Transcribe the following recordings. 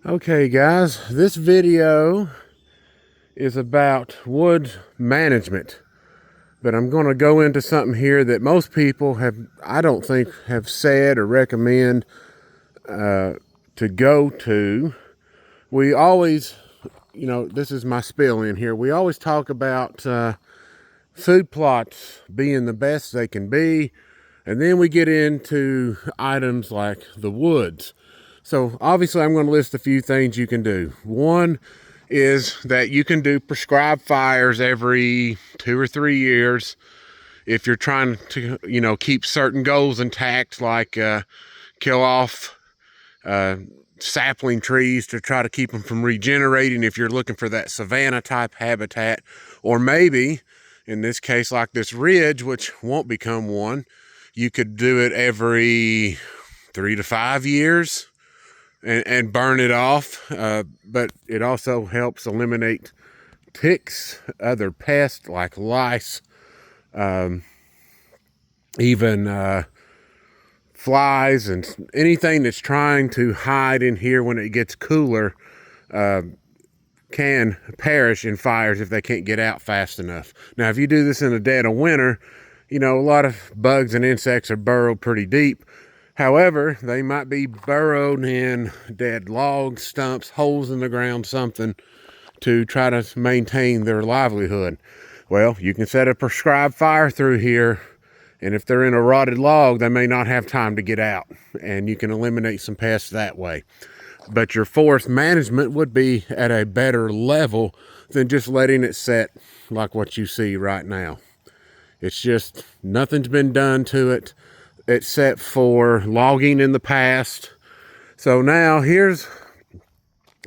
Okay guys, this video is about wood management, but I'm going to go into something here that most people I don't think have said or recommend to go to. We always, this is my spill in here. We always talk about food plots being the best they can be, and then we get into items like the woods. So obviously I'm going to list a few things you can do. One is that you can do prescribed fires every 2 or 3 years if you're trying to, keep certain goals intact, like kill off sapling trees to try to keep them from regenerating if you're looking for that savanna type habitat. Or maybe in this case, like this ridge, which won't become one, you could do it every 3 to 5 years and burn it off. But it also helps eliminate ticks, other pests like lice, even flies, and anything that's trying to hide in here when it gets cooler can perish in fires if they can't get out fast enough. Now, if you do this in the dead of winter, a lot of bugs and insects are burrowed pretty deep. However, they might be burrowed in dead logs, stumps, holes in the ground, something to try to maintain their livelihood. Well, you can set a prescribed fire through here, and if they're in a rotted log, they may not have time to get out, and you can eliminate some pests that way. But your forest management would be at a better level than just letting it set like what you see right now. It's just nothing's been done to it except for logging in the past. So now here's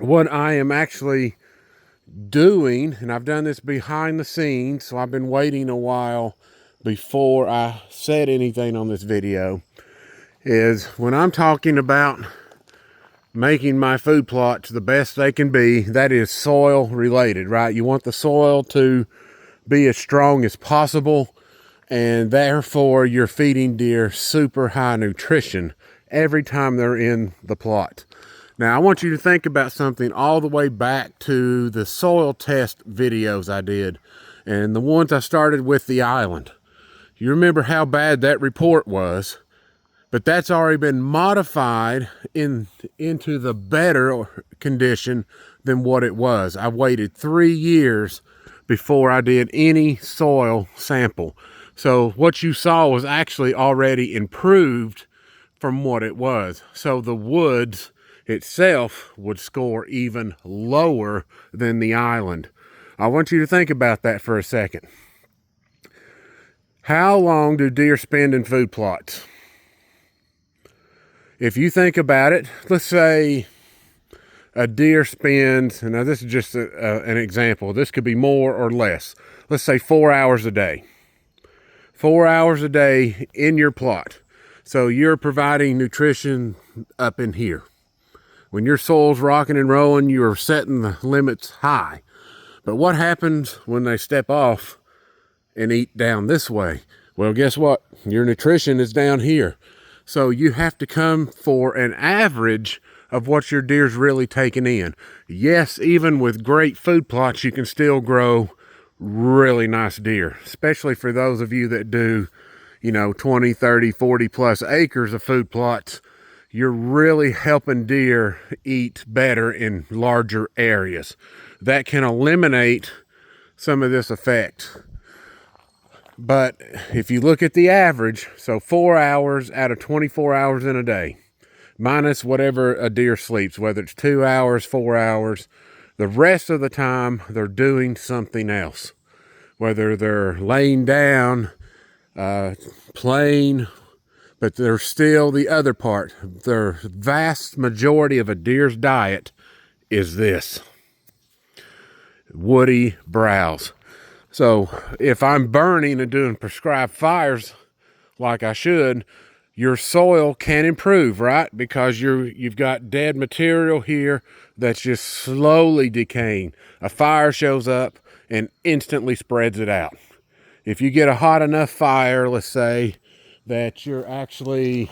what I am actually doing, and I've done this behind the scenes, so I've been waiting a while before I said anything on this video. Is when I'm talking about making my food plots the best they can be, that is soil related, right? You want the soil to be as strong as possible, and therefore you're feeding deer super high nutrition every time they're in the plot. Now I want you to think about something all the way back to the soil test videos I did, and the ones I started with the island. You remember how bad that report was, but that's already been modified into the better condition than what it was. I waited 3 years before I did any soil sample. So what you saw was actually already improved from what it was. So the woods itself would score even lower than the island. I want you to think about that for a second. How long do deer spend in food plots? If you think about it, let's say a deer spends, and now this is just an example, this could be more or less. Let's say 4 hours a day. 4 hours a day in your plot. So you're providing nutrition up in here. When your soil's rocking and rolling, you're setting the limits high. But what happens when they step off and eat down this way? Well, guess what? Your nutrition is down here. So you have to come for an average of what your deer's really taking in. Yes, even with great food plots, you can still grow really nice deer, especially for those of you that do, 20, 30, 40 plus acres of food plots. You're really helping deer eat better in larger areas. That can eliminate some of this effect. But if you look at the average, so 4 hours out of 24 hours in a day, minus whatever a deer sleeps, whether it's 2 hours, 4 hours, the rest of the time they're doing something else. Whether they're laying down, playing, but there's still the other part. The vast majority of a deer's diet is this: woody browse. So if I'm burning and doing prescribed fires like I should, your soil can improve, right? Because you've got dead material here that's just slowly decaying. A fire shows up and instantly spreads it out. If you get a hot enough fire, let's say, that you're actually,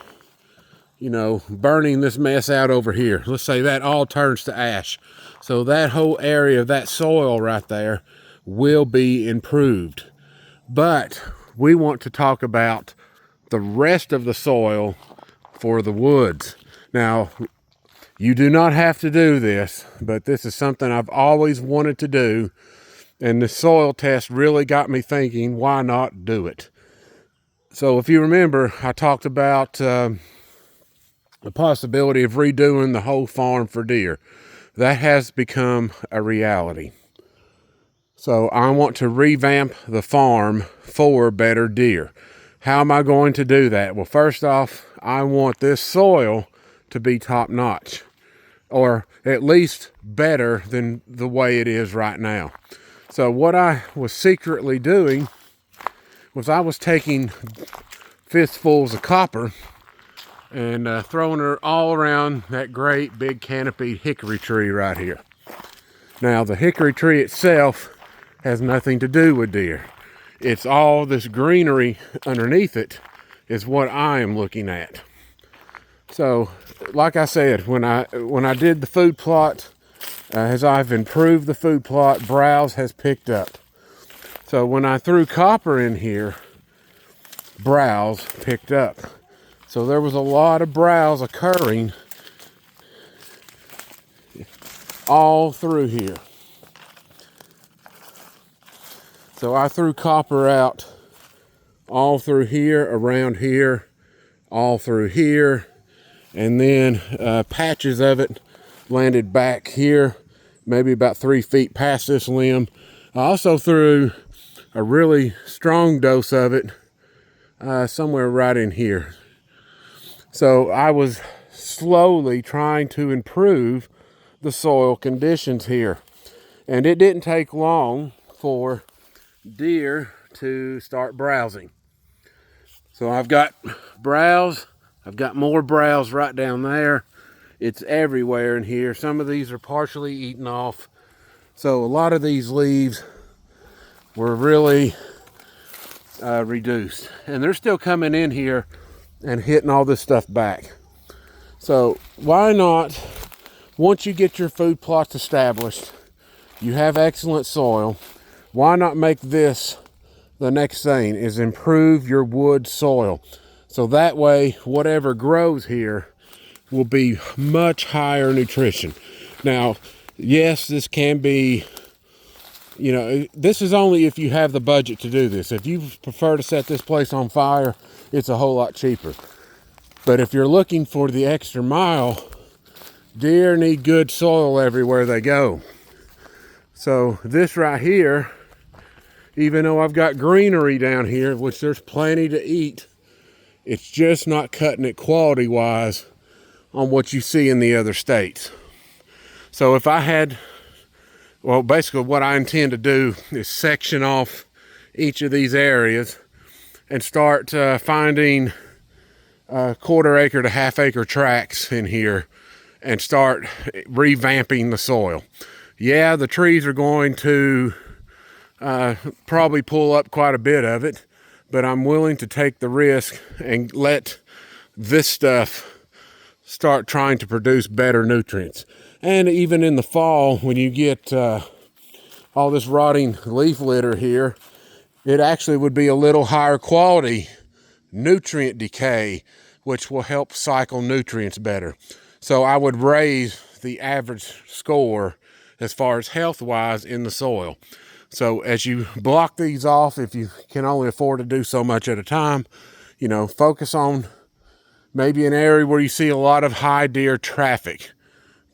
you know, burning this mess out over here. Let's say that all turns to ash. So that whole area of that soil right there will be improved. But we want to talk about the rest of the soil for the woods. Now, you do not have to do this, but this is something I've always wanted to do. And the soil test really got me thinking, why not do it? So if you remember, I talked about the possibility of redoing the whole farm for deer. That has become a reality. So I want to revamp the farm for better deer. How am I going to do that? Well, first off, I want this soil to be top notch, or at least better than the way it is right now. So what I was secretly doing was I was taking fistfuls of copper and throwing her all around that great big canopy hickory tree right here. Now, the hickory tree itself has nothing to do with deer. It's all this greenery underneath it is what I am looking at. So, like I said, when I did the food plot, as I've improved the food plot, browse has picked up. So when I threw copper in here, browse picked up. So there was a lot of browse occurring all through here. So I threw copper out all through here, around here, all through here, and then patches of it landed back here, maybe about 3 feet past this limb. I also threw a really strong dose of it somewhere right in here. So I was slowly trying to improve the soil conditions here. And it didn't take long for deer to start browsing. So I've got browse, I've got more browse right down there. It's everywhere in here. Some of these are partially eaten off. So a lot of these leaves were really reduced. And they're still coming in here and hitting all this stuff back. So why not, once you get your food plots established, you have excellent soil, why not make this the next thing, is improve your wood soil. So that way, whatever grows here will be much higher nutrition. Now, yes, this can be, you know, this is only if you have the budget to do this. If you prefer to set this place on fire, it's a whole lot cheaper. But if you're looking for the extra mile, deer need good soil everywhere they go. So this right here, even though I've got greenery down here, which there's plenty to eat, it's just not cutting it quality wise on what you see in the other states. So if I had, well, basically what I intend to do is section off each of these areas and start finding quarter acre to half acre tracts in here and start revamping the soil. Yeah, the trees are going to probably pull up quite a bit of it, but I'm willing to take the risk and let this stuff start trying to produce better nutrients. And even in the fall, when you get all this rotting leaf litter here, it actually would be a little higher quality nutrient decay, which will help cycle nutrients better. So I would raise the average score as far as health-wise in the soil. So as you block these off, if you can only afford to do so much at a time, you know, focus on maybe an area where you see a lot of high deer traffic.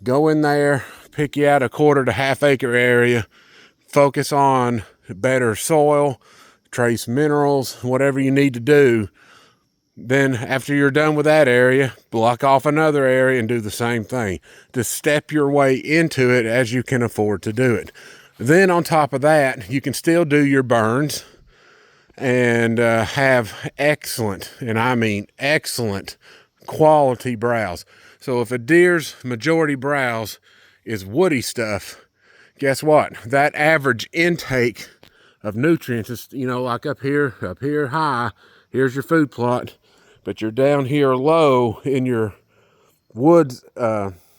Go in there, pick you out a quarter to half acre area, focus on better soil, trace minerals, whatever you need to do. Then after you're done with that area, block off another area and do the same thing. Just step your way into it as you can afford to do it. Then on top of that, you can still do your burns and have excellent, and I mean excellent, quality browse. So if a deer's majority browse is woody stuff, guess what? That average intake of nutrients is, you know, like up here high, here's your food plot. but you're down here low in your woods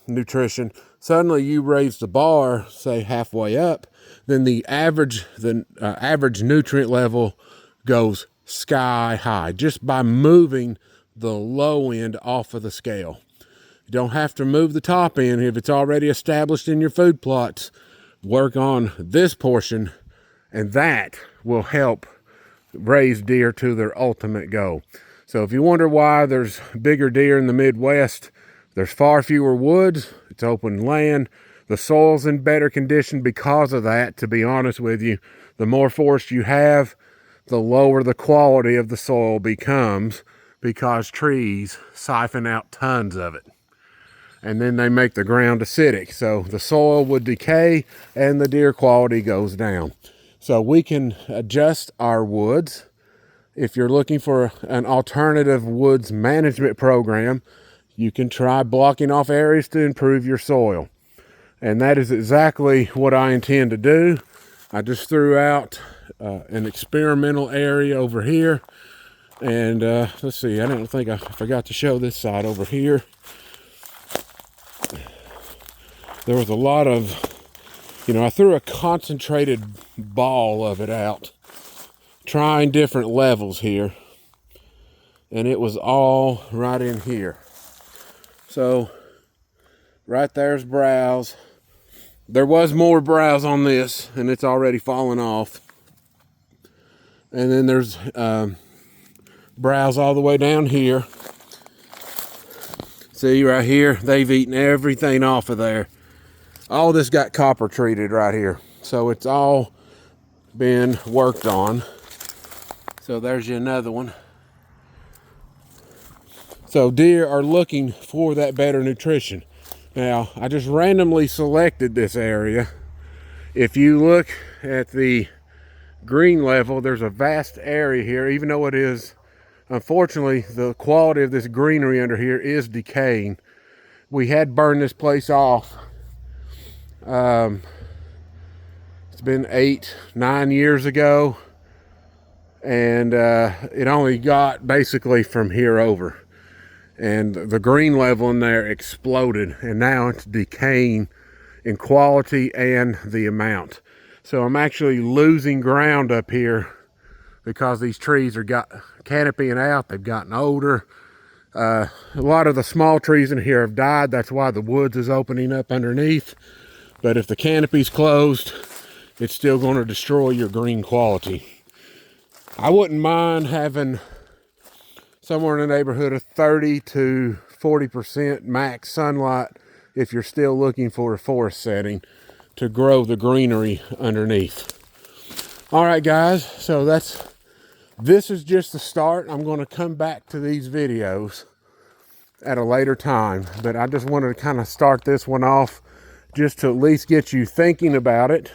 nutrition, suddenly you raise the bar, say halfway up, then the average nutrient level goes sky high just by moving the low end off of the scale. You don't have to move the top end if it's already established in your food plots. Work on this portion, and that will help raise deer to their ultimate goal. So if you wonder why there's bigger deer in the Midwest, there's far fewer woods, it's open land, the soil's in better condition because of that, to be honest with you. The more forest you have, the lower the quality of the soil becomes because trees siphon out tons of it. And then they make the ground acidic. So the soil would decay and the deer quality goes down. So we can adjust our woods. If you're looking for an alternative woods management program, you can try blocking off areas to improve your soil. And that is exactly what I intend to do. I just threw out an experimental area over here. And let's see, I don't think I forgot to show this side over here. There was a lot of, I threw a concentrated ball of it out, trying different levels here. And it was all right in here. So, right there's browse. There was more browse on this, and it's already fallen off. And then there's browse all the way down here. See right here, they've eaten everything off of there. All this got copper treated right here. So it's all been worked on. So there's you another one. So deer are looking for that better nutrition. Now, I just randomly selected this area. If you look at the green level, there's a vast area here, even though it is, unfortunately, the quality of this greenery under here is decaying. We had burned this place off. It's been 8-9 years ago, and it only got basically from here over. And the green level in there exploded, and now it's decaying in quality and the amount. So I'm actually losing ground up here because these trees are canopying out. They've gotten older. A lot of the small trees in here have died. That's why the woods is opening up underneath. But if the canopy's closed, it's still going to destroy your green quality. I wouldn't mind having somewhere in the neighborhood of 30 to 40% max sunlight if you're still looking for a forest setting to grow the greenery underneath. All right, guys, so this is just the start. I'm going to come back to these videos at a later time, but I just wanted to kind of start this one off just to at least get you thinking about it.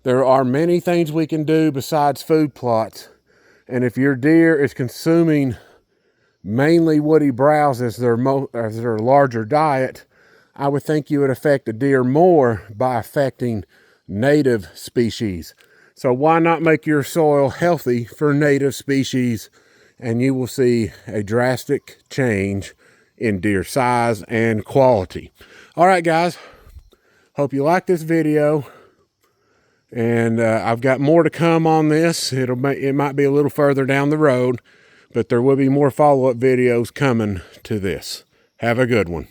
There are many things we can do besides food plots, and if your deer is consuming mainly woody browse as their larger diet, I would think you would affect the deer more by affecting native species. So why not make your soil healthy for native species, and you will see a drastic change in deer size and quality. All right, guys, hope you like this video, and I've got more to come on this. It might be a little further down the road, but there will be more follow-up videos coming to this. Have a good one.